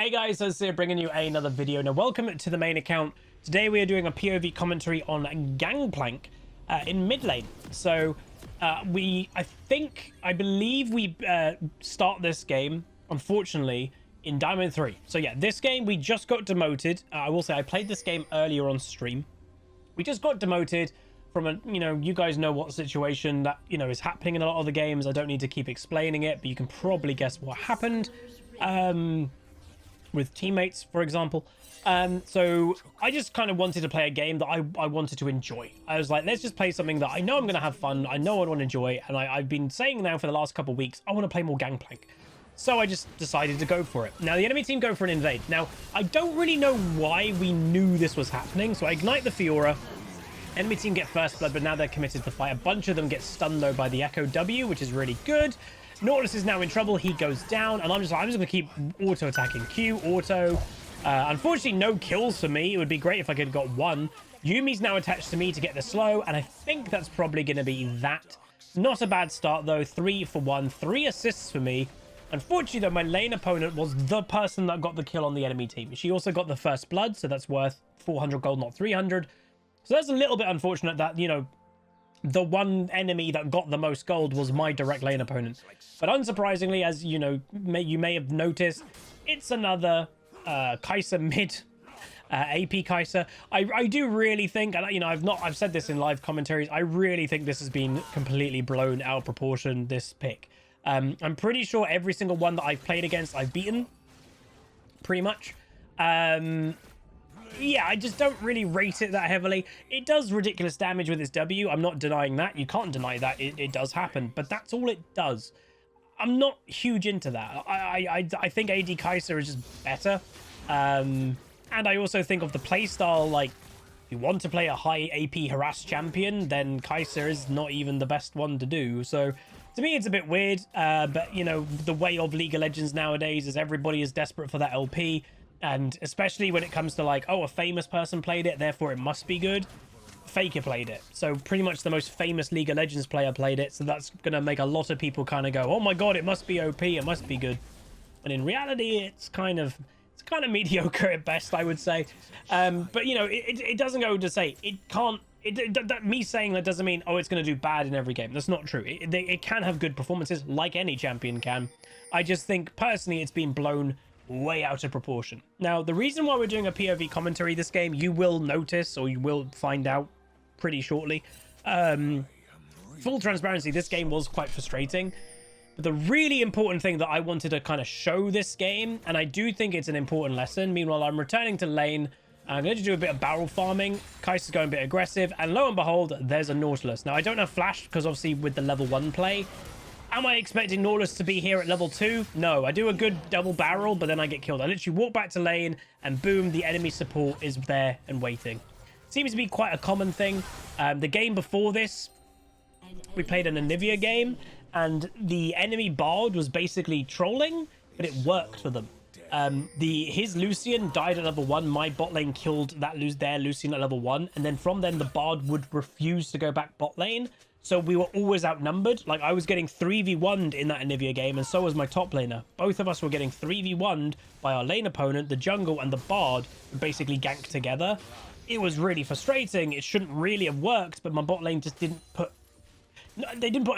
Hey guys, so here bringing you another video. Now welcome to the main account. Today we are doing a POV commentary on Gangplank in mid lane. So I believe we start this game, unfortunately, in Diamond 3. So yeah, this game we just got demoted. I will say I played this game earlier on stream. We just got demoted from a, you guys know what situation that, is happening in a lot of the games. I don't need to keep explaining it, but you can probably guess what happened. With teammates, for example. So I just kind of wanted to play a game that I wanted to enjoy. I was like, let's just play something that I know I'm going to have fun. I know I want to enjoy. And I've been saying now for the last couple of weeks, I want to play more Gangplank. So I just decided to go for it. Now, the enemy team go for an invade. Now, I don't really know why we knew this was happening. So I ignite the Fiora. Enemy team get first blood, but now they're committed to the fight. A bunch of them get stunned, though, by the Echo W, which is really good. Nautilus is now in trouble. He goes down, and I'm just going to keep auto-attacking. Q, auto. Unfortunately, no kills for me. It would be great if I could have got one. Yumi's now attached to me to get the slow, and I think that's probably going to be that. Not a bad start, though. 3 for 1. 3 assists for me. Unfortunately, though, my lane opponent was the person that got the kill on the enemy team. She also got the first blood, so that's worth 400 gold, not 300. So that's a little bit unfortunate that, the one enemy that got the most gold was my direct lane opponent. But unsurprisingly, as you may have noticed, it's another Kai'Sa mid, AP Kai'Sa. I do really think, and I've said this in live commentaries, I really think this has been completely blown out of proportion, this pick. I'm pretty sure every single one that I've played against, I've beaten, pretty much. Yeah, I just don't really rate it that heavily. It does ridiculous damage with its W. I'm not denying that. You can't deny that. It does happen, but that's all it does. I'm not huge into that. I think AD Kai'Sa is just better. And I also think of the playstyle, like, if you want to play a high AP harass champion, then Kai'Sa is not even the best one to do. So to me, it's a bit weird. But, the way of League of Legends nowadays is everybody is desperate for that LP. And especially when it comes to like, oh, a famous person played it, therefore it must be good. Faker played it. So pretty much the most famous League of Legends player played it. So that's going to make a lot of people kind of go, oh my God, it must be OP. It must be good. And in reality, it's kind of mediocre at best, I would say. But, it doesn't go to say it can't. Me saying that doesn't mean, oh, it's going to do bad in every game. That's not true. It can have good performances like any champion can. I just think personally it's been blown way out of proportion. Now, the reason why we're doing a POV commentary this game, you will notice, or you will find out pretty shortly. Full transparency, this game was quite frustrating. But the really important thing that I wanted to kind of show this game, and I do think it's an important lesson. Meanwhile, I'm returning to lane. I'm going to do a bit of barrel farming. Kai'Sa's going a bit aggressive, and lo and behold, there's a Nautilus. Now, I don't have flash because obviously with the level 1 play, am I expecting Nautilus to be here at level 2? No, I do a good double barrel, but then I get killed. I literally walk back to lane, and boom, the enemy support is there and waiting. Seems to be quite a common thing. The game before this, we played an Anivia game, and the enemy Bard was basically trolling, but it worked for them. His Lucian died at level 1. My bot lane killed their Lucian at level 1, and then from then the Bard would refuse to go back bot lane. So we were always outnumbered. Like, I was getting 3v1'd in that Anivia game, and so was my top laner. Both of us were getting 3v1'd by our lane opponent. The jungle and the Bard would basically gank together. It was really frustrating. It shouldn't really have worked, but my bot lane just didn't put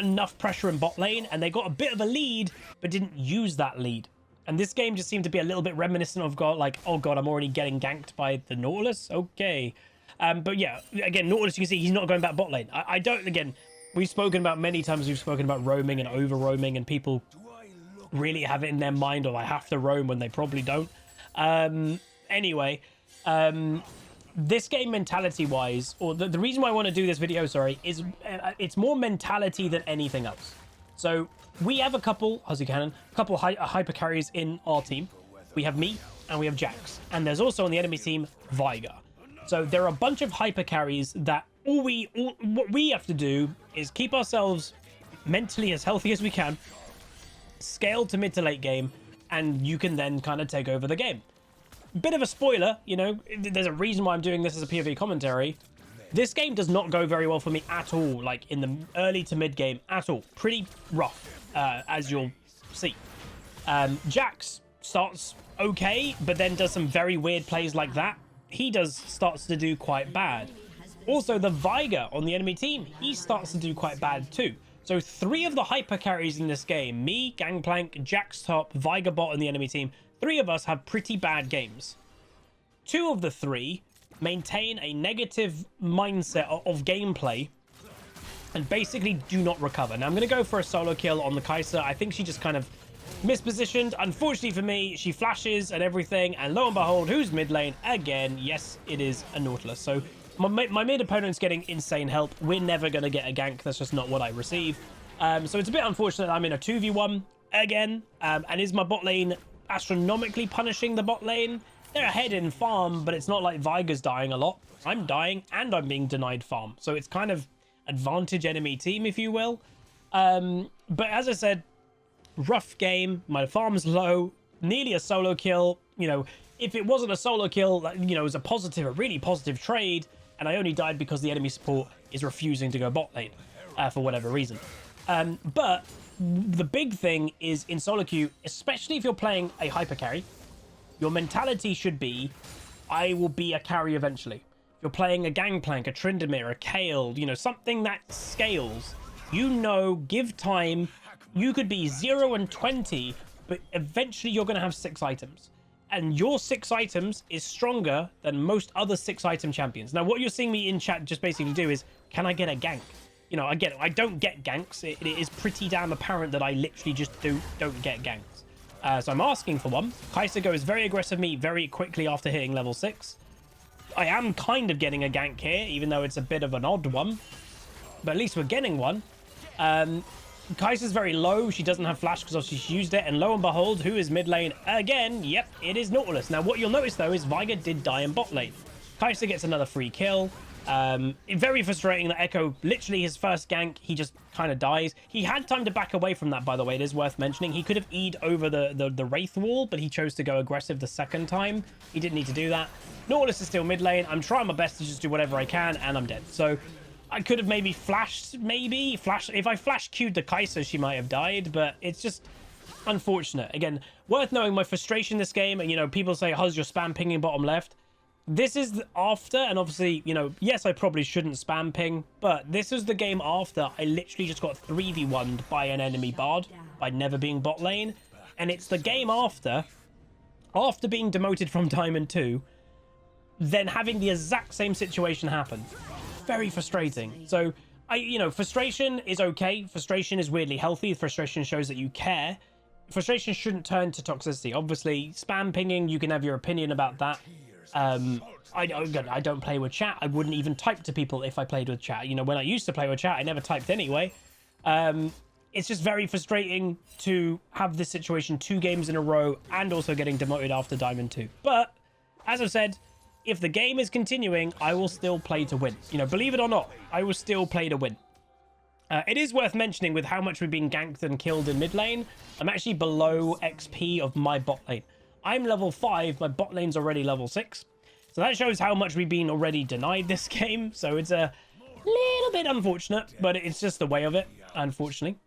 enough pressure in bot lane, and they got a bit of a lead, but didn't use that lead. And this game just seemed to be a little bit reminiscent of, oh God, I'm already getting ganked by the Nautilus. Okay. But yeah, again, Nautilus, you can see he's not going back bot lane. I don't, again, we've spoken about many times, we've spoken about roaming and over roaming, and people really have it in their mind, I have to roam, when they probably don't. Anyway, this game mentality wise, or the reason why I want to do this video, sorry, is it's more mentality than anything else. So we have a couple, HuzzyGames, hyper carries in our team. We have me and we have Jax, and there's also on the enemy team Veigar. So there are a bunch of hyper carries that what we have to do is keep ourselves mentally as healthy as we can, scale to mid to late game, and you can then kind of take over the game. Bit of a spoiler, there's a reason why I'm doing this as a POV commentary. This game does not go very well for me at all, like in the early to mid game at all. Pretty rough, as you'll see. Jax starts okay, but then does some very weird plays like that, he starts to do quite bad. Also, the Viger on the enemy team, he starts to do quite bad too. So 3 of the hyper carries in this game, me, Gangplank, Jack's Top, Vigerbot on the enemy team, 3 of us have pretty bad games. 2 of the 3 maintain a negative mindset of gameplay and basically do not recover. Now I'm going to go for a solo kill on the Kai'Sa. I think she just kind of mispositioned. Unfortunately for me, she flashes and everything, and lo and behold, who's mid lane again? Yes, it is a Nautilus. So my mid opponent's getting insane help. We're never going to get a gank. That's just not what I receive. So it's a bit unfortunate that I'm in a 2v1 again. And is my bot lane astronomically punishing the bot lane? They're ahead in farm, but it's not like Viger's dying a lot. I'm dying and I'm being denied farm. So it's kind of advantage enemy team, if you will. But as I said, rough game. My farm's low, nearly a solo kill. You know, if it wasn't a solo kill, you know, it was a really positive trade, and I only died because the enemy support is refusing to go bot lane for whatever reason. But the big thing is in solo queue, especially if you're playing a hyper carry, your mentality should be, I will be a carry eventually. If you're playing a Gangplank, a Tryndamere, a Kayle, you know, something that scales, you know, give time, you could be 0 and 20, but eventually you're going to have 6 items. And your 6 items is stronger than most other 6 item champions. Now, what you're seeing me in chat just basically do is, can I get a gank? You know, again, I don't get ganks. It is pretty damn apparent that I literally just don't get ganks. So I'm asking for one. Kai'Sa goes very aggressive me very quickly after hitting level 6. I am kind of getting a gank here, even though it's a bit of an odd one. But at least we're getting one. Kai'Sa's very low. She doesn't have flash because obviously she used it. And lo and behold, who is mid lane again? Yep, it is Nautilus. Now, what you'll notice, though, is Viger did die in bot lane. Kai'Sa gets another free kill. Very frustrating that Echo, literally his first gank, he just kind of dies. He had time to back away from that, by the way. It is worth mentioning. He could have E'd over the Wraith wall, but he chose to go aggressive the second time. He didn't need to do that. Nautilus is still mid lane. I'm trying my best to just do whatever I can, and I'm dead. So I could have maybe flashed, if I flash Q'd the Kai'Sa, she might have died, but it's just unfortunate. Again, worth knowing my frustration this game, and, you know, people say, Huzz, you're spam pinging bottom left. This is after, and obviously, you know, yes, I probably shouldn't spam ping, but this is the game after I literally just got 3v1'd by an enemy bard by never being bot lane. And it's the game after being demoted from Diamond 2, then having the exact same situation happen. Very frustrating. So, you know, frustration is okay. Frustration is weirdly healthy. Frustration shows that you care. Frustration shouldn't turn to toxicity. Obviously, spam pinging, you can have your opinion about that. I don't play with chat. I wouldn't even type to people if I played with chat. You know, when I used to play with chat, I never typed anyway. It's just very frustrating to have this situation 2 games in a row and also getting demoted after Diamond 2. But, as I've said, if the game is continuing, I will still play to win. You know, believe it or not, I will still play to win. It is worth mentioning with how much we've been ganked and killed in mid lane, I'm actually below XP of my bot lane. I'm level 5, my bot lane's already level 6. So that shows how much we've been already denied this game. So it's a little bit unfortunate, but it's just the way of it, unfortunately.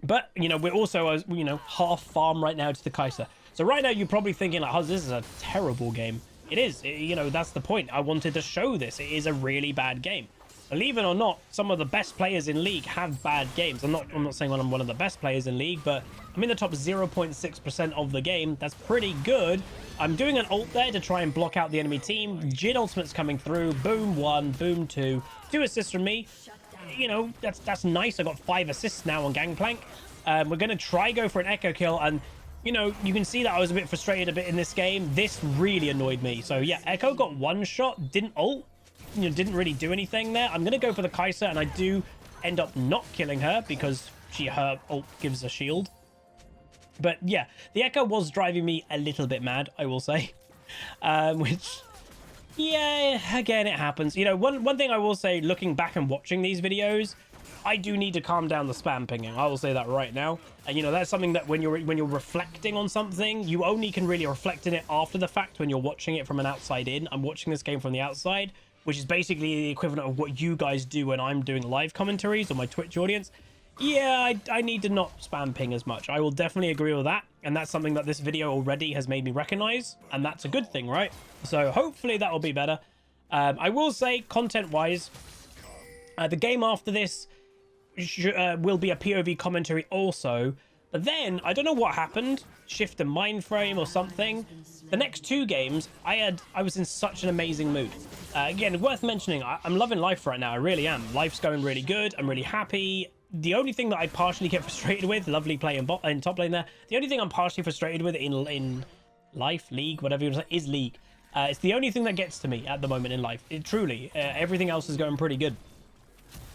But, you know, we're also, you know, half farm right now to the Kai'Sa. So right now you're probably thinking, like, oh, this is a terrible game. It is, you know, that's the point. I wanted to show this. It is a really bad game. Believe it or not, some of the best players in League have bad games. I'm not saying I'm one of the best players in League, but I'm in the top 0.6% of the game. That's pretty good. I'm doing an ult there to try and block out the enemy team. Jhin ultimate's coming through. Boom 1, boom 2. 2 assists from me. You know, that's nice. I got 5 assists now on Gangplank. We're going to try go for an echo kill, and you know, you can see that I was a bit frustrated a bit in this game. This really annoyed me. So yeah, Echo got 1 shot, didn't ult, you know, didn't really do anything there. I'm going to go for the Kai'Sa, and I do end up not killing her because her ult gives a shield. But yeah, the Echo was driving me a little bit mad, I will say. Which, yeah, again, it happens. You know, one thing I will say, looking back and watching these videos, I do need to calm down the spam pinging. I will say that right now. And you know, that's something that when you're reflecting on something, you only can really reflect in it after the fact when you're watching it from an outside in. I'm watching this game from the outside, which is basically the equivalent of what you guys do when I'm doing live commentaries on my Twitch audience. Yeah, I need to not spam ping as much. I will definitely agree with that. And that's something that this video already has made me recognize. And that's a good thing, right? So hopefully that will be better. I will say, content-wise, the game after this will be a POV commentary also. But then, I don't know what happened. Shift in mind frame or something. The next 2 games, I was in such an amazing mood. Again, worth mentioning, I'm loving life right now. I really am. Life's going really good. I'm really happy. The only thing that I partially get frustrated with, lovely play in top lane there. The only thing I'm partially frustrated with in life, league, whatever you want to say, is league. It's the only thing that gets to me at the moment in life. Truly, everything else is going pretty good.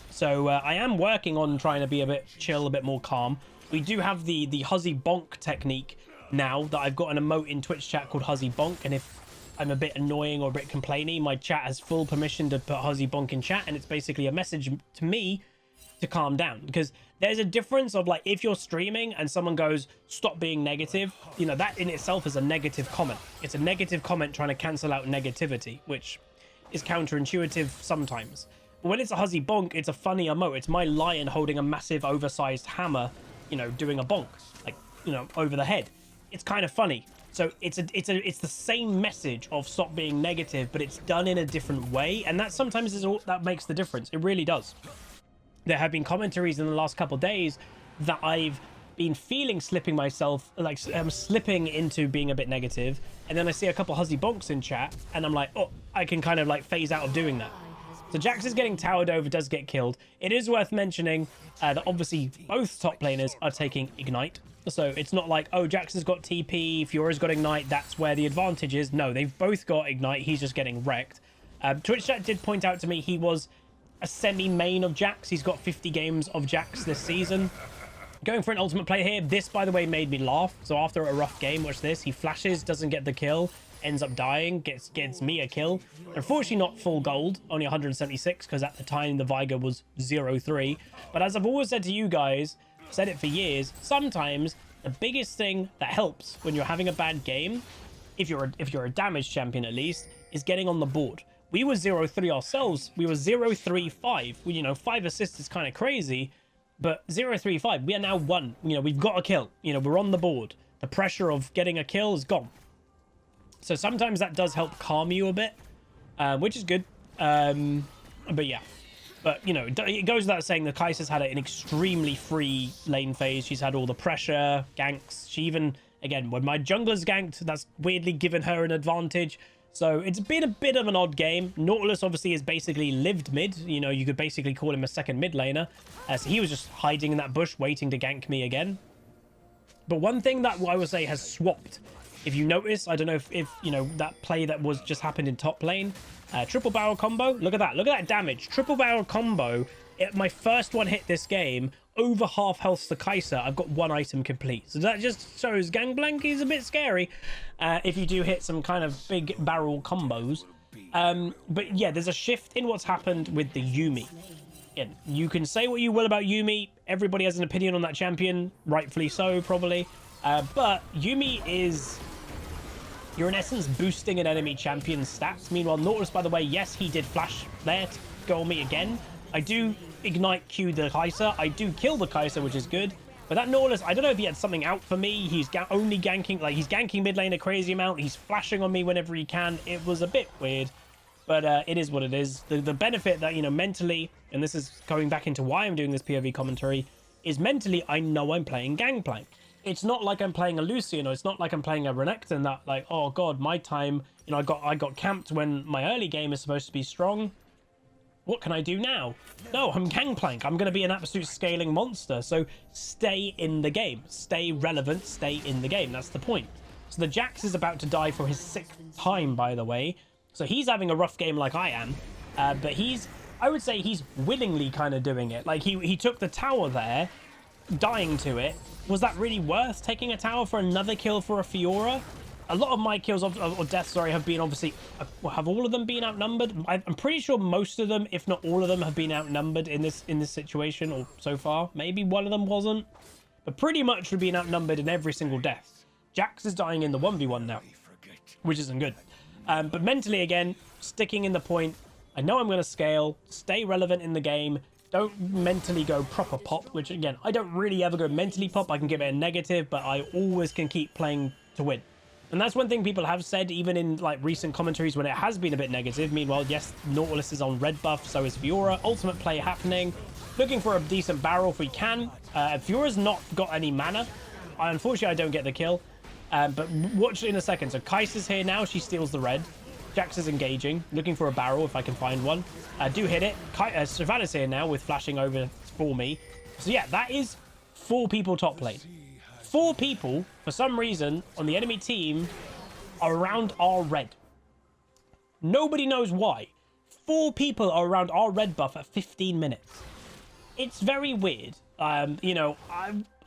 So I am working on trying to be a bit chill, a bit more calm. We do have the Huzzy Bonk technique now that I've got an emote in Twitch chat called Huzzy Bonk. And if I'm a bit annoying or a bit complaining, my chat has full permission to put Huzzy Bonk in chat. And it's basically a message to me to calm down, because there's a difference of, like, if you're streaming and someone goes, stop being negative, you know, that in itself is a negative comment. It's a negative comment trying to cancel out negativity, which is counterintuitive sometimes. But when it's a Huzzy Bonk, it's a funny emote. It's my lion holding a massive oversized hammer, you know, doing a bonk, like, you know, over the head. It's kind of funny. So it's the same message of stop being negative, but it's done in a different way, and that sometimes is all that makes the difference. It really does. There have been commentaries in the last couple of days that I've been feeling slipping myself, like I'm slipping into being a bit negative, and then I see a couple Huzzy Bonks in chat, and I'm like, oh, I can kind of like phase out of doing that. So Jax is getting towered over, does get killed. It is worth mentioning that obviously both top laners are taking Ignite. So it's not like, oh, Jax has got TP, Fiora's got Ignite, that's where the advantage is. No, they've both got Ignite, he's just getting wrecked. Twitch chat did point out to me he was a semi-main of Jax. He's got 50 games of Jax this season. Going for an ultimate play here. This, by the way, made me laugh. So after a rough game, watch this. He flashes, doesn't get the kill, ends up dying, gets me a kill. Unfortunately, not full gold, only 176, because at the time the Viger was 0-3. But as I've always said to you guys, said it for years, sometimes the biggest thing that helps when you're having a bad game, if you're a damage champion at least, is getting on the board. We were 0-3 ourselves. We were 0-3-5. You know, 5 assists is kind of crazy, but 0-3-5. We are now 1. You know, we've got a kill. You know, we're on the board. The pressure of getting a kill is gone. So sometimes that does help calm you a bit, which is good. But yeah. But, you know, it goes without saying the Kai'Sa's had an extremely free lane phase. She's had all the pressure, ganks. She even, again, when my jungler's ganked, that's weirdly given her an advantage. So it's been a bit of an odd game. Nautilus obviously has basically lived mid. You know, you could basically call him a second mid laner. So he was just hiding in that bush waiting to gank me again. But one thing that I would say has swapped, if you notice, I don't know if you know, that play that was just happened in top lane. Triple barrel combo. Look at that. Look at that damage. Triple barrel combo. My first one hit this game. Over half health to Kai'Sa. I've got 1 item complete. So that just shows Gangplank is a bit scary if you do hit some kind of big barrel combos. But yeah, there's a shift in what's happened with the Yuumi. Again, you can say what you will about Yuumi. Everybody has an opinion on that champion. Rightfully so, probably. But Yuumi is... You're in essence boosting an enemy champion's stats. Meanwhile, Nautilus, by the way, yes, he did flash there to go on me again. I do Ignite Q the Kai'Sa. I do kill the Kai'Sa, which is good. But that Nautilus, I don't know if he had something out for me. He's only ganking, like, he's ganking mid lane a crazy amount. He's flashing on me whenever he can. It was a bit weird, but it is what it is. The benefit that, you know, mentally, and this is going back into why I'm doing this POV commentary, is mentally I know I'm playing Gangplank. It's not like I'm playing a Lucian, or it's not like I'm playing a Renekton that, like, oh god, my time, you know, I got camped when my early game is supposed to be strong. What can I do now? No, I'm Gangplank. I'm going to be an absolute scaling monster. So stay in the game. Stay relevant. Stay in the game. That's the point. So the Jax is about to die for his 6th time, by the way. So he's having a rough game like I am. But I would say he's willingly kind of doing it. Like he took the tower there, dying to it. Was that really worth taking a tower for another kill for a Fiora? A lot of my kills or deaths, sorry, have been obviously... have all of them been outnumbered? I'm pretty sure most of them, if not all of them, have been outnumbered in this situation, or so far. Maybe one of them wasn't. But pretty much we've been outnumbered in every single death. Jax is dying in the 1v1 now, which isn't good. But mentally, again, sticking in the point. I know I'm going to scale, stay relevant in the game, don't mentally go proper pop, which again, I don't really ever go mentally pop. I can give it a negative, but I always can keep playing to win. And that's one thing people have said, even in like recent commentaries when it has been a bit negative. Meanwhile, yes, Nautilus is on red buff, so is Fiora. Ultimate play happening. Looking for a decent barrel if we can. Fiora's not got any mana. Unfortunately, I don't get the kill. But watch in a second. So Kai'Sa's here now. She steals the red. Jax is engaging. Looking for a barrel if I can find one. Do hit it. Savannah's here now with flashing over for me. So yeah, that is 4 people top lane. 4 people, for some reason, on the enemy team are around our red. Nobody knows why. 4 people are around our red buff at 15 minutes. It's very weird. You know,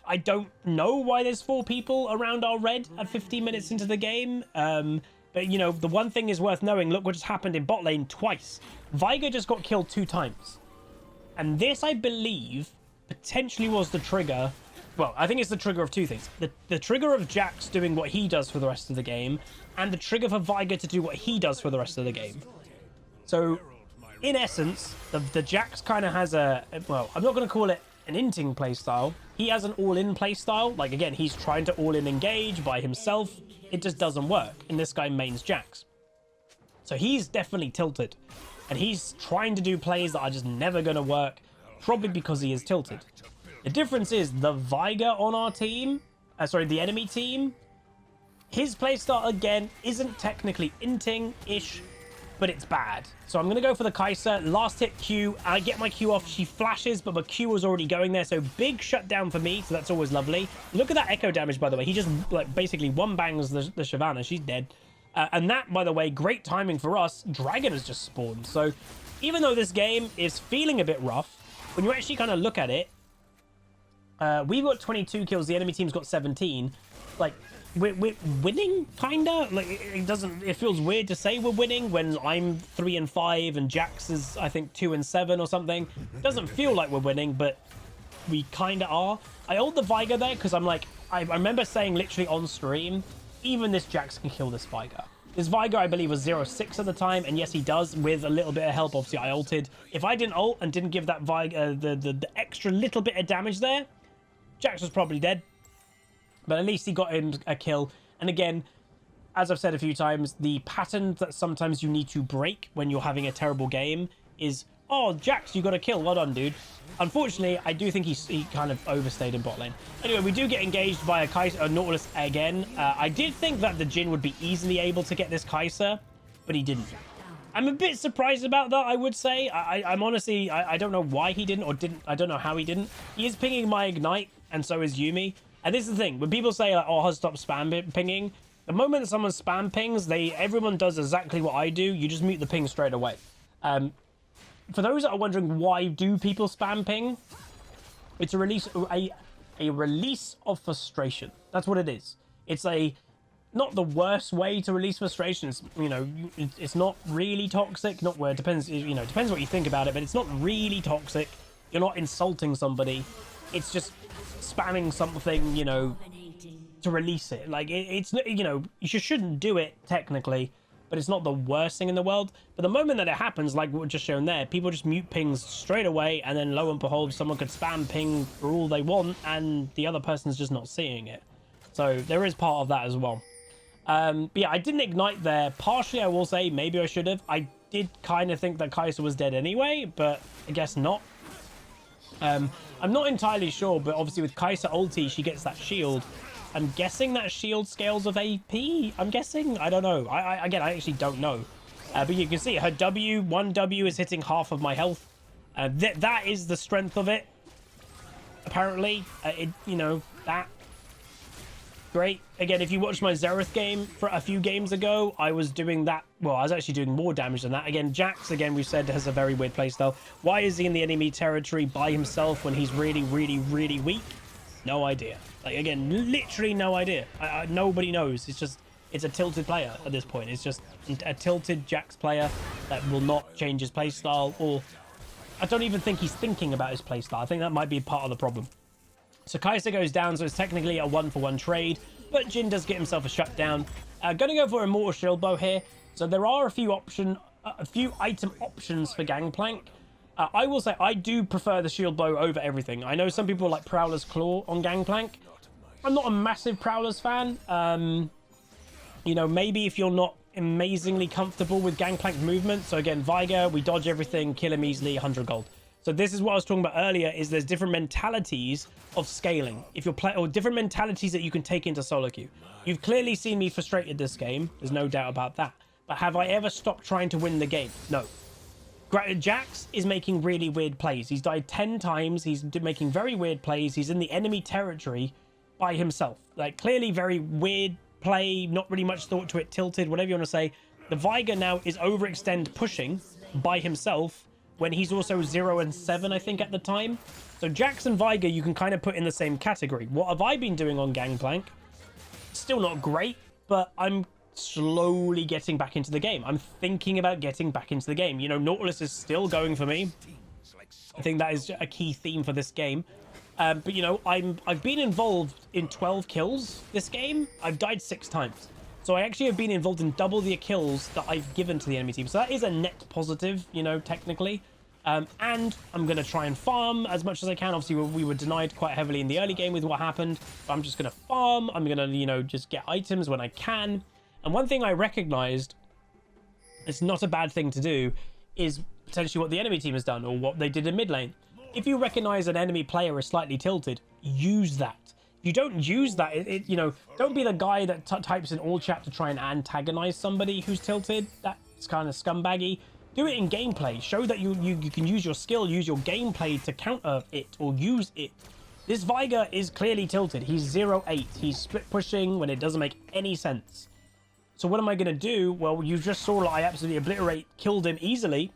I don't know why there's 4 people around our red at 15 minutes into the game. But, you know, the one thing is worth knowing, look what just happened in bot lane twice. Veigar just got killed 2 times. And this, I believe, potentially was the trigger. Well, I think it's the trigger of 2 things. The trigger of Jax doing what he does for the rest of the game, and the trigger for Veigar to do what he does for the rest of the game. So, in essence, the Jax kind of has a... Well, I'm not going to call it an inting playstyle. He has an all-in playstyle. Like, again, he's trying to all-in engage by himself. It just doesn't work. And this guy mains Jax. So he's definitely tilted. And he's trying to do plays that are just never going to work. Probably because he is tilted. The difference is the Veigar on our team, the enemy team, his playstyle, again, isn't technically inting-ish, but it's bad. So I'm going to go for the Kai'Sa. Last hit Q. I get my Q off. She flashes, but my Q was already going there. So big shutdown for me. So that's always lovely. Look at that echo damage, by the way. He just, like, basically one-bangs the Shyvana. She's dead. And that, by the way, great timing for us. Dragon has just spawned. So even though this game is feeling a bit rough, when you actually kind of look at it, we've got 22 kills. The enemy team's got 17. Like, we're winning, kinda. Like, it feels weird to say we're winning when I'm 3 and 5 and Jax is, I think, 2 and 7 or something. It doesn't feel like we're winning, but we kinda are. I ult the Veigar there because I'm like, I remember saying literally on stream, even this Jax can kill this Veigar. This Veigar, I believe, was 0-6 at the time, and yes, he does with a little bit of help. Obviously, I ulted. If I didn't ult and didn't give that Veigar the extra little bit of damage there, Jax was probably dead. But at least he got him a kill. And again, as I've said a few times, the pattern that sometimes you need to break when you're having a terrible game is, oh, Jax, you got a kill. Well done, dude. Unfortunately, I do think he kind of overstayed in bot lane. Anyway, we do get engaged by a Nautilus again. I did think that the Jhin would be easily able to get this Kai'Sa, but he didn't. I'm a bit surprised about that, I would say. I'm honestly, I don't know why he didn't or didn't. I don't know how he didn't. He is pinging my Ignite, and so is Yuumi. And this is the thing. When people say, like, oh, Huz, stop spam pinging, the moment that someone spam pings, everyone does exactly what I do. You just mute the ping straight away. For those that are wondering why do people spam ping, it's a release of frustration. That's what it is. It's not the worst way to release frustration. It's, you know, it's not really toxic. Not where it depends. You know, depends what you think about it, but it's not really toxic. You're not insulting somebody. It's just spamming something, you know, to release it. Like it's, you know, you shouldn't do it technically, but it's not the worst thing in the world. But the moment that it happens, like what we're just shown there, people just mute pings straight away, and then lo and behold, someone could spam ping for all they want, and the other person's just not seeing it. So there is part of that as well. But yeah, I didn't ignite there. Partially, I will say, maybe I should have. I did kind of think that Kai'Sa was dead anyway, but I guess not. I'm not entirely sure, but obviously with Kai'Sa ulti, she gets that shield. I'm guessing that shield scales of AP. I'm guessing. I don't know. Again, I actually don't know. But you can see her one W is hitting half of my health. That is the strength of it. Apparently, you know, that. Great. Again, if you watched my Xerath game for a few games ago, I was doing that. Well, I was actually doing more damage than that. Again, Jax, again, we've said, has a very weird playstyle. Why is he in the enemy territory by himself when he's really, really, really weak? No idea. Like, again, literally no idea. Nobody knows. It's a tilted player at this point. It's just a tilted Jax player that will not change his playstyle, or I don't even think he's thinking about his playstyle. I think that might be part of the problem. So Kai'Sa goes down, so it's technically a 1-for-1 trade, but Jhin does get himself a shutdown. Gonna go for Immortal Shield Bow here. So there are a few item options for Gangplank. I will say I do prefer the shield bow over everything. I know some people like Prowler's Claw on Gangplank. I'm not a massive Prowler's fan. You know, maybe if you're not amazingly comfortable with Gangplank movement. So again, Viger, we dodge everything, kill him easily, 100 gold. So this is what I was talking about earlier, is there's different mentalities of scaling. If you're playing, or different mentalities that you can take into solo queue. You've clearly seen me frustrated this game. There's no doubt about that. But have I ever stopped trying to win the game? No. Jax is making really weird plays. He's died 10 times. He's making very weird plays. He's in the enemy territory by himself. Like, clearly very weird play, not really much thought to it, tilted, whatever you want to say. The Viger now is overextend pushing by himself when he's also 0 and 7, I think, at the time. So Jax and Viger you can kind of put in the same category. What have I been doing on Gangplank? Still not great, but I'm slowly getting back into the game. I'm thinking about getting back into the game. You know, Nautilus is still going for me. I think that is a key theme for this game. But you know, I've been involved in 12 kills this game. I've died 6 times. So I actually have been involved in double the kills that I've given to the enemy team. So that is a net positive, you know, technically. And I'm going to try and farm as much as I can. Obviously, we were denied quite heavily in the early game with what happened. But I'm just going to farm. I'm going to, you know, just get items when I can. And one thing I recognized, it's not a bad thing to do, is potentially what the enemy team has done or what they did in mid lane. If you recognize an enemy player is slightly tilted, use that. If you don't use that, you know, don't be the guy that types in all chat to try and antagonize somebody who's tilted. That's kind of scumbaggy. Do it in gameplay. Show that you can use your skill, use your gameplay to counter it or use it. This Viger is clearly tilted. He's 0-8. He's split pushing when it doesn't make any sense. So what am I going to do? Well, you just saw that I absolutely killed him easily.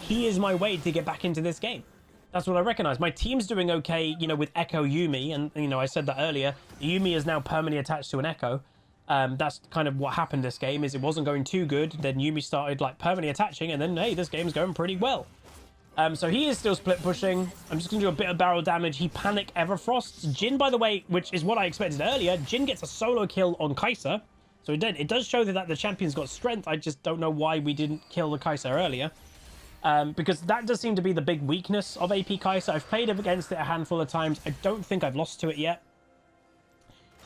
He is my way to get back into this game. That's what I recognize. My team's doing okay, you know, with Echo Yuumi. And, you know, I said that earlier. Yuumi is now permanently attached to an Echo. That's kind of what happened this game, is it wasn't going too good. Then Yuumi started, like, permanently attaching. And then, hey, this game's going pretty well. So he is still split pushing. I'm just going to do a bit of barrel damage. He panic Everfrosts. Jhin, by the way, which is what I expected earlier. Jhin gets a solo kill on Kai'Sa. So it does show that the champion's got strength. I just don't know why we didn't kill the Kai'Sa earlier. Because that does seem to be the big weakness of AP Kai'Sa. I've played against it a handful of times. I don't think I've lost to it yet.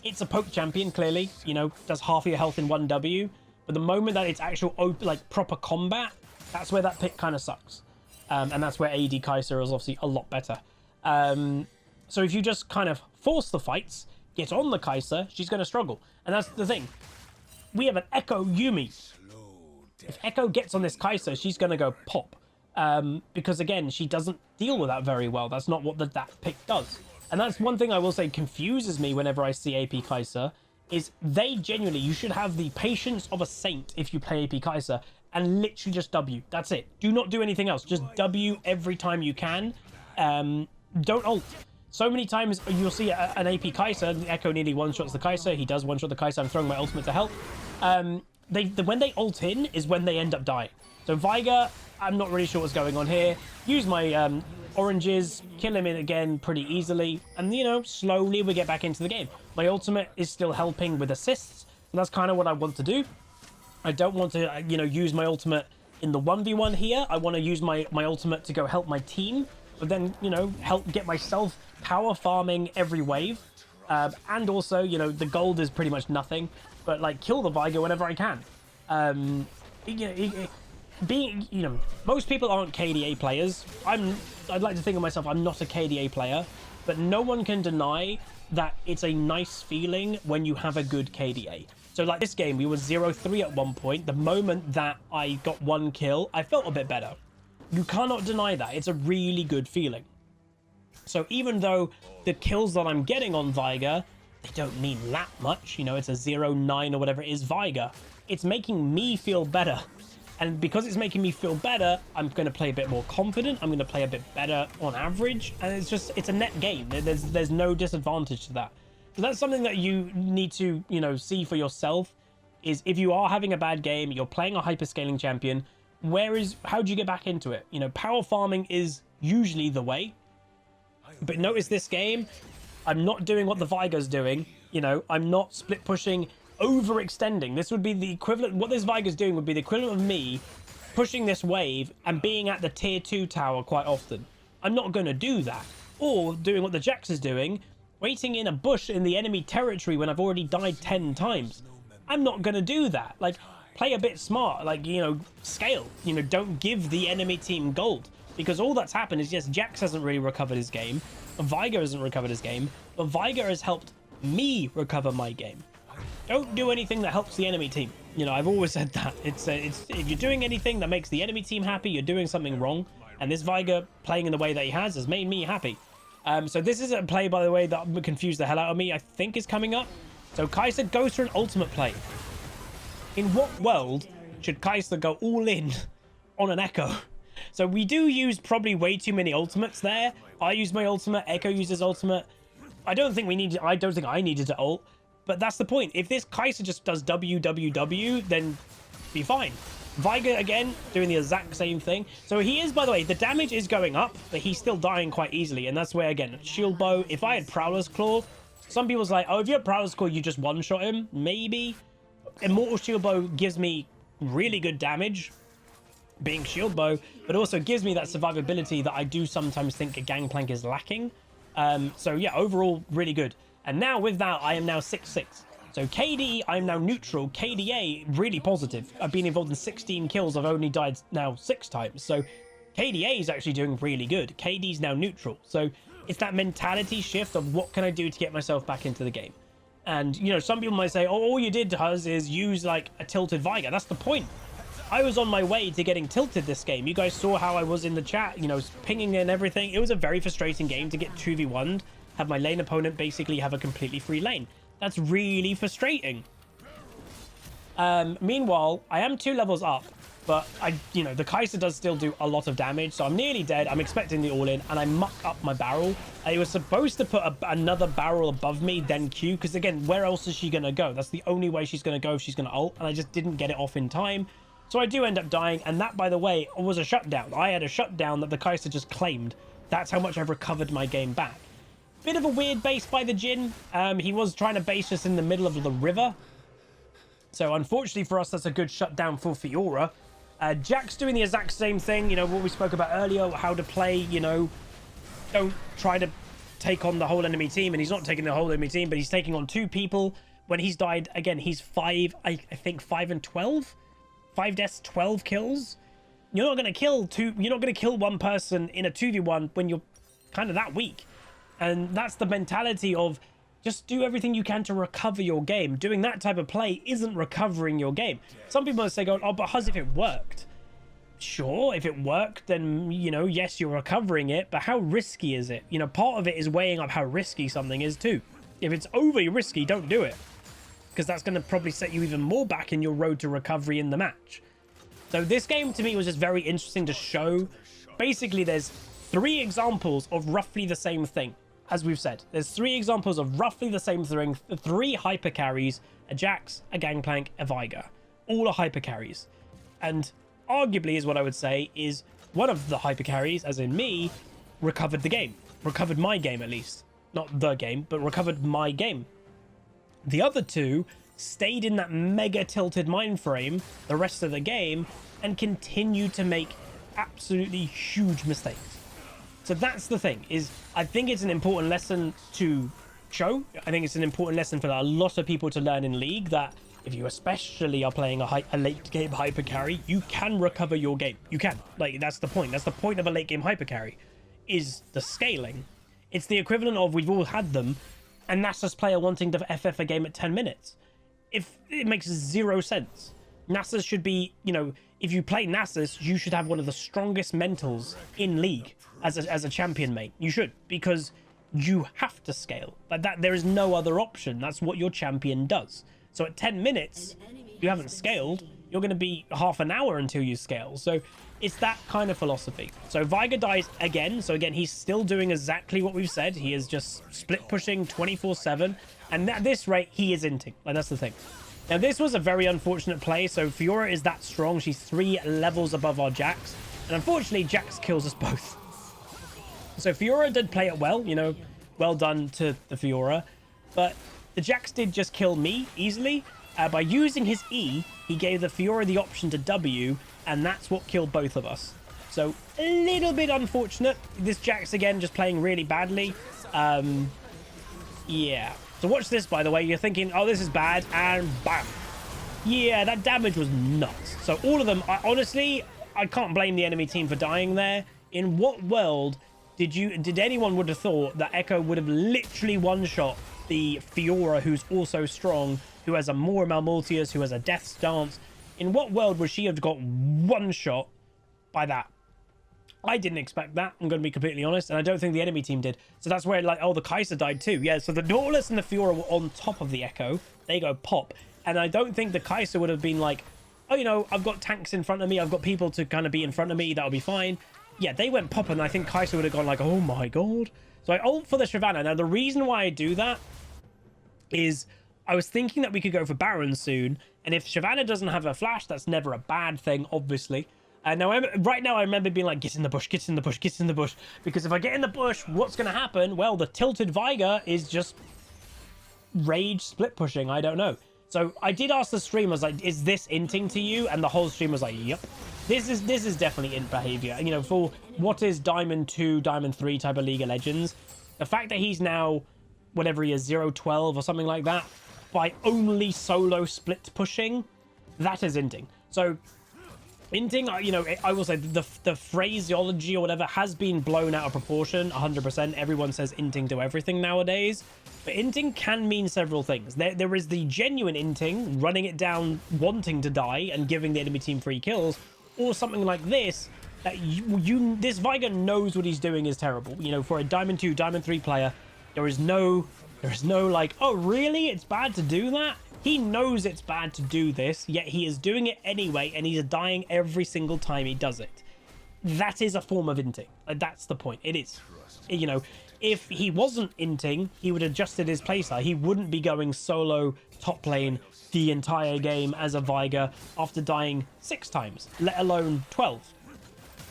It's a poke champion, clearly. You know, does half of your health in 1 W. But the moment that it's actual, like, proper combat, that's where that pick kind of sucks. And that's where AD Kai'Sa is obviously a lot better. So if you just kind of force the fights, get on the Kai'Sa, she's going to struggle. And that's the thing. We have an Echo Yuumi. If Echo gets on this Kai'Sa, she's going to go pop. Because, again, she doesn't deal with that very well. That's not what that pick does. And that's one thing I will say confuses me whenever I see AP Kai'Sa, is they genuinely, you should have the patience of a saint if you play AP Kai'Sa, and literally just W. That's it. Do not do anything else. Just W every time you can. Don't ult. So many times you'll see an AP Kai'Sa, the Echo nearly one-shots the Kai'Sa. He does one-shot the Kai'Sa. I'm throwing my ultimate to help. When they ult in is when they end up dying. So Viger, I'm not really sure what's going on here. Use my oranges, kill him in again pretty easily. And, you know, slowly we get back into the game. My ultimate is still helping with assists. And that's kind of what I want to do. I don't want to, you know, use my ultimate in the 1v1 here. I want to use my ultimate to go help my team. But then, you know, help get myself power farming every wave. And also, you know, the gold is pretty much nothing. But, like, kill the Viger whenever I can. You know, most people aren't KDA players. I'd like to think of myself, I'm not a KDA player. But no one can deny that it's a nice feeling when you have a good KDA. So, like this game, we were 0-3 at one point. The moment that I got 1 kill, I felt a bit better. You cannot deny that. It's a really good feeling. So even though the kills that I'm getting on Viger, they don't mean that much. You know, it's a 0-9 or whatever it is, Viger. It's making me feel better. And because it's making me feel better, I'm going to play a bit more confident. I'm going to play a bit better on average. And it's a net gain. There's no disadvantage to that. So that's something that you need to, you know, see for yourself, is if you are having a bad game, you're playing a hyperscaling champion, how do you get back into it? You know, power farming is usually the way. But notice this game, I'm not doing what the Viger's doing. You know, I'm not split pushing, overextending. This would be the equivalent, what this Viger's doing would be the equivalent of me pushing this wave and being at the tier 2 tower quite often. I'm not going to do that. Or doing what the Jax is doing, waiting in a bush in the enemy territory when I've already died 10 times. I'm not going to do that. Like, play a bit smart. Like, you know, scale. You know, don't give the enemy team gold. Because all that's happened is, yes, Jax hasn't really recovered his game. Viger hasn't recovered his game. But Viger has helped me recover my game. Don't do anything that helps the enemy team. You know, I've always said that. It's if you're doing anything that makes the enemy team happy, you're doing something wrong. And this Viger playing in the way that he has made me happy. So this is a play, by the way, that confused the hell out of me, I think is coming up. So Kai'Sa goes for an ultimate play. In what world should Kai'Sa go all in on an Echo? So we do use probably way too many ultimates there. I use my ultimate, Echo uses ultimate. I don't think I needed to ult, but that's the point. If this Kai'Sa just does WWW, then be fine. Viger again doing the exact same thing. So he is, by the way, the damage is going up, but he's still dying quite easily. And that's where, again, shield bow. If I had Prowler's Claw, some people's like, oh, if you have Prowler's Claw, you just one-shot him. Maybe. Immortal shield bow gives me really good damage, being shield bow, but also gives me that survivability that I do sometimes think a Gangplank is lacking. So yeah, overall, really good. And now with that, I am now 6-6. So KD, I'm now neutral. KDA, really positive. I've been involved in 16 kills. I've only died now 6 times. So KDA is actually doing really good. KD's now neutral. So it's that mentality shift of what can I do to get myself back into the game. And, you know, some people might say, oh, all you did, Huz, is use, like, a tilted Viger. That's the point. I was on my way to getting tilted this game. You guys saw how I was in the chat, you know, pinging and everything. It was a very frustrating game to get 2v1'd, have my lane opponent basically have a completely free lane. That's really frustrating. Meanwhile, I am 2 levels up, but you know, the Kai'Sa does still do a lot of damage, so I'm nearly dead. I'm expecting the all-in, and I muck up my barrel. I was supposed to put another barrel above me, then Q, because again, where else is she going to go? That's the only way she's going to go if she's going to ult, and I just didn't get it off in time. So I do end up dying, and that, by the way, was a shutdown. I had a shutdown that the Kai'Sa just claimed. That's how much I've recovered my game back. Bit of a weird base by the Jhin. He was trying to base us in the middle of the river. So unfortunately for us, that's a good shutdown for Fiora. Jack's doing the exact same thing. You know, what we spoke about earlier, how to play, you know, don't try to take on the whole enemy team. And he's not taking the whole enemy team, but he's taking on 2 people. When he's died, again, he's 5, I think 5 and 12. 5 deaths, 12 kills. You're not going to kill 2. You're not going to kill 1 person in a 2v1 when you're kind of that weak. And that's the mentality of just do everything you can to recover your game. Doing that type of play isn't recovering your game. Some people say, oh, but Huz, if it worked. Sure, if it worked, then, you know, yes, you're recovering it. But how risky is it? You know, part of it is weighing up how risky something is too. If it's overly risky, don't do it. Because that's going to probably set you even more back in your road to recovery in the match. So this game, to me, was just very interesting to show. Basically, there's 3 examples of roughly the same thing. As we've said, there's 3 examples of roughly the same thing. 3 hyper carries, a Jax, a Gangplank, a Viger. All are hyper carries. And arguably is what I would say is one of the hyper carries, as in me, recovered the game. Recovered my game, at least. Not the game, but recovered my game. The other 2 stayed in that mega tilted mind frame the rest of the game and continued to make absolutely huge mistakes. So that's the thing, is I think it's an important lesson to show. I think it's an important lesson for a lot of people to learn in League, that if you especially are playing a late game hyper carry, you can recover your game. You can. Like, that's the point. That's the point of a late game hyper carry, is the scaling. It's the equivalent of, we've all had them, a Nasus player wanting to FF a game at 10 minutes. If it makes 0 sense. Nasus should be, you know, if you play Nasus, you should have one of the strongest mentals in League as a champion mate. You should, because you have to scale. Like that, there is no other option. That's what your champion does. So at 10 minutes, you haven't scaled, you're going to be half an hour until you scale. So it's that kind of philosophy. So Viger dies again. So again, he's still doing exactly what we've said. He is just split pushing 24/7. And at this rate, he is inting. Like, that's the thing. Now, this was a very unfortunate play. So Fiora is that strong. She's 3 levels above our Jax. And unfortunately, Jax kills us both. So Fiora did play it well, you know, well done to the Fiora. But the Jax did just kill me easily. By using his E, he gave the Fiora the option to W, and that's what killed both of us. So a little bit unfortunate. This Jax again just playing really badly. Yeah. So watch this, by the way. You're thinking, oh, this is bad, and bam. Yeah, that damage was nuts. So all of them, honestly, I can't blame the enemy team for dying there. In what world did anyone would have thought that Echo would have literally one-shot the Fiora, who's also strong, who has a more Malmultius, who has a Death Stance? In what world would she have got one shot by that? I didn't expect that, I'm going to be completely honest, and I don't think the enemy team did. So that's where, like, oh, the Kai'Sa died too. Yeah, so the Nautilus and the Fiora were on top of the Echo. They go pop. And I don't think the Kai'Sa would have been like, oh, you know, I've got tanks in front of me. I've got people to kind of be in front of me. That'll be fine. Yeah, they went pop, and I think Kai'Sa would have gone like, oh my god. So I ult for the Shyvana. Now, the reason why I do that is I was thinking that we could go for Baron soon. And if Shyvana doesn't have a flash, that's never a bad thing, obviously. Now, right now, I remember being like, get in the bush, get in the bush, get in the bush. Because if I get in the bush, what's going to happen? Well, the tilted Viger is just rage split pushing. I don't know. So I did ask the stream, I was like, is this inting to you? And the whole stream was like, yep. This is definitely int behavior. You know, for what is Diamond 2, Diamond 3 type of League of Legends, the fact that he's now, whatever he is, 0-12 or something like that, by only solo split pushing, that is inting. So inting, you know, I will say the phraseology or whatever has been blown out of proportion 100%. Everyone says inting to everything nowadays. But inting can mean several things. There is the genuine inting, running it down, wanting to die, and giving the enemy team free kills. Or something like this, that this Viger knows what he's doing is terrible. You know, for a Diamond 2, Diamond 3 player, there is no like, oh, really? It's bad to do that? He knows it's bad to do this, yet he is doing it anyway, and he's dying every single time he does it. That is a form of inting. That's the point. It is. You know, if he wasn't inting, he would have adjusted his playstyle. He wouldn't be going solo top lane the entire game as a Viger after dying 6 times, let alone 12.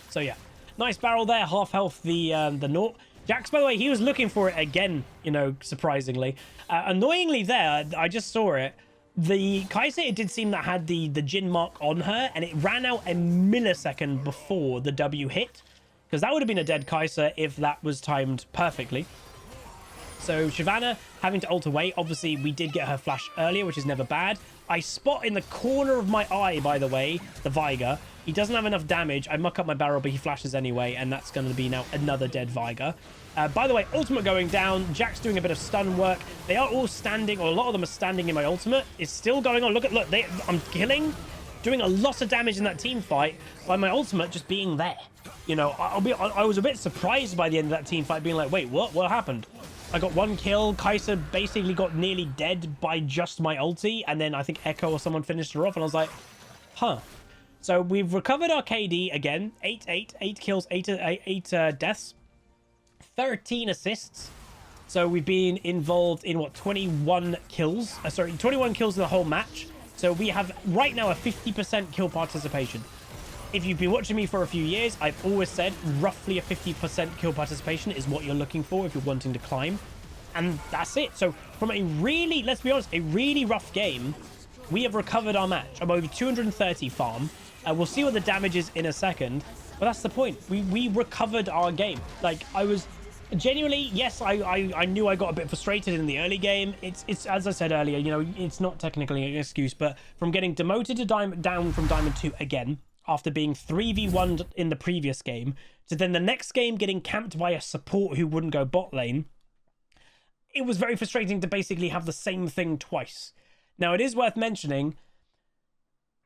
So yeah, nice barrel there, half health the Naught. Jax, by the way, he was looking for it again, you know, surprisingly. Annoyingly there, I just saw it. The Kai'Sa, it did seem that had the Jin mark on her, and it ran out a millisecond before the W hit. Because that would have been a dead Kai'Sa if that was timed perfectly. So Shyvana having to ult away. Obviously, we did get her flash earlier, which is never bad. I spot in the corner of my eye, by the way, the Viger. He doesn't have enough damage. I muck up my barrel, but he flashes anyway, and that's going to be now another dead Viger. By the way, ultimate going down. Jack's doing a bit of stun work. They are all standing, or a lot of them are standing in my ultimate. It's still going on. Look, I'm killing, doing a lot of damage in that team fight by my ultimate just being there. You know, I was a bit surprised by the end of that team fight, being like, wait, what happened? I got 1 kill. Kai'Sa basically got nearly dead by just my ulti, and then I think Echo or someone finished her off, and I was like, huh. So we've recovered our KD again. 8 kills, 8 deaths, 13 assists. So we've been involved in, what, 21 kills? 21 kills in the whole match. So we have right now a 50% kill participation. If you've been watching me for a few years, I've always said roughly a 50% kill participation is what you're looking for if you're wanting to climb. And that's it. So from a really, let's be honest, a really rough game, we have recovered our match. I'm over 230 farm. We'll see what the damage is in a second. But that's the point. We recovered our game. Like, I was genuinely, yes, I knew I got a bit frustrated in the early game. It's as I said earlier, you know, it's not technically an excuse, but from getting demoted to down from Diamond 2 again, after being 3v1'd in the previous game, to then the next game getting camped by a support who wouldn't go bot lane, it was very frustrating to basically have the same thing twice. Now, it is worth mentioning,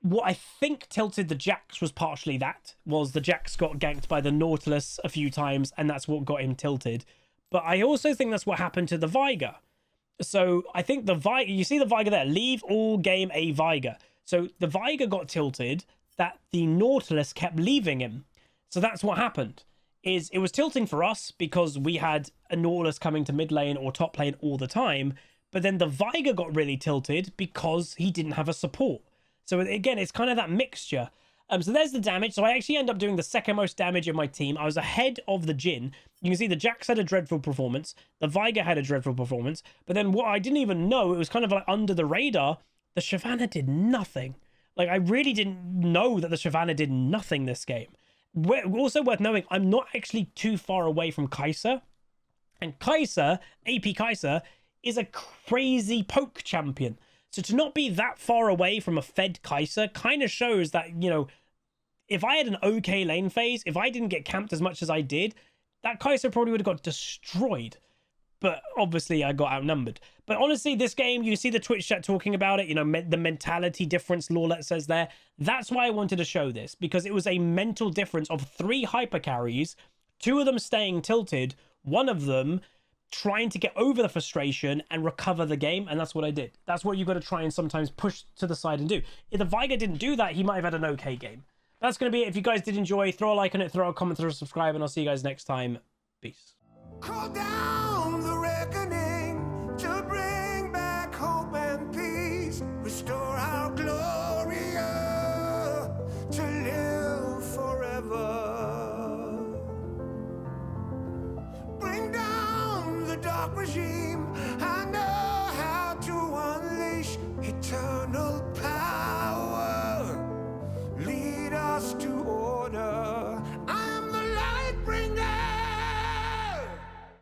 what I think tilted the Jax was partially that, was the Jax got ganked by the Nautilus a few times, and that's what got him tilted. But I also think that's what happened to the Viger. So I think the Viger, you see the Viger there, leave all game a Viger. So the Viger got tilted, that the Nautilus kept leaving him. So that's what happened. Is it was tilting for us because we had a Nautilus coming to mid lane or top lane all the time, but then the Viger got really tilted because he didn't have a support. So again, it's kind of that mixture. So there's the damage. So I actually end up doing the second most damage in my team. I was ahead of the Jhin. You can see the Jax had a dreadful performance. The Viger had a dreadful performance. But then what I didn't even know, it was kind of like under the radar, the Shyvana did nothing. Like, I really didn't know that the Shyvana did nothing this game. Also worth knowing, I'm not actually too far away from Kai'Sa. And Kai'Sa, AP Kai'Sa, is a crazy poke champion. So to not be that far away from a fed Kai'Sa kind of shows that, you know, if I had an okay lane phase, if I didn't get camped as much as I did, that Kai'Sa probably would have got destroyed. But obviously I got outnumbered. But honestly, this game, you see the Twitch chat talking about it, you know, the mentality difference Lawlet says there. That's why I wanted to show this, because it was a mental difference of 3 hyper carries, 2 of them staying tilted, 1 of them trying to get over the frustration and recover the game, and that's what I did. That's what you got to try and sometimes push to the side and do. If the Viger didn't do that, he might have had an okay game. That's going to be it. If you guys did enjoy, throw a like on it, throw a comment, throw a subscribe, and I'll see you guys next time. Peace. Call down the reckoning to bring back hope and peace. Restore our glory to live forever. Bring down the dark regime. I know how to unleash eternal power. Lead us to order.